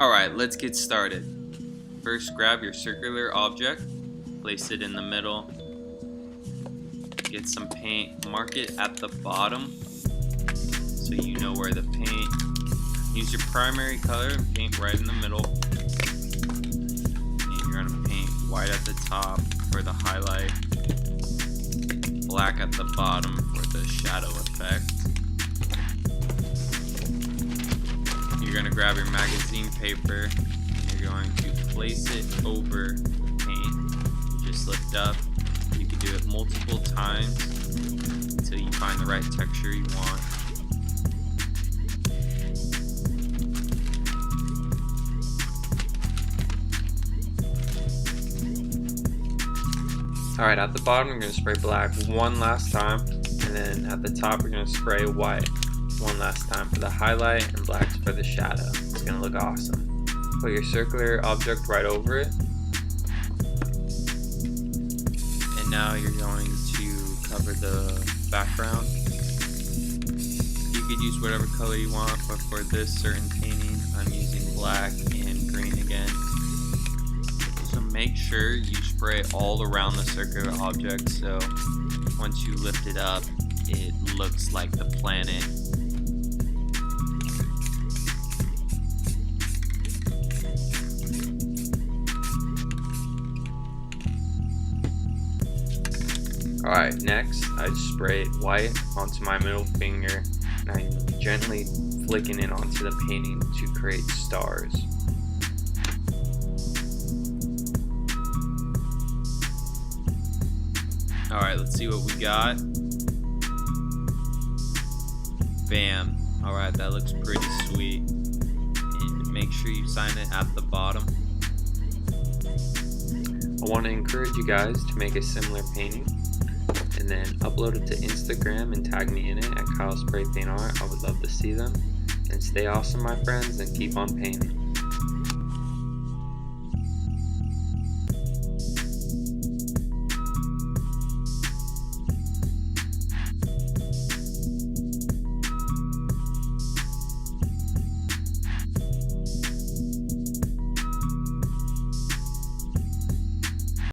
Alright, let's get started. First, grab your circular object, place it in the middle, get some paint, mark it at the bottom so you know where the paint. Use your primary color and paint right in the middle. And you're going to paint white at the top for the highlight, black at the bottom for the shadow effect. You're going to grab your magazine paper and you're going to place it over the paint. Just lift up. You can do it multiple times until you find the right texture you want. Alright, at the bottom we're going to spray black one last time, and then at the top we're going to spray white one last time for the highlight and blacks for the shadow. It's going to look awesome. Put your circular object right over it, and now you're going to cover the background. You could use whatever color you want, but for this certain painting I'm using black and green again. So make sure you spray all around the circular object so once you lift it up it looks like the planet. Alright, next I spray white onto my middle finger and I'm gently flicking it onto the painting to create stars. Alright, let's see what we got. Bam. Alright, that looks pretty sweet. And make sure you sign it at the bottom. I want to encourage you guys to make a similar painting and then upload it to Instagram and tag me in it at Kyle Spray Paint Art. I would love to see them. And stay awesome, my friends, and keep on painting.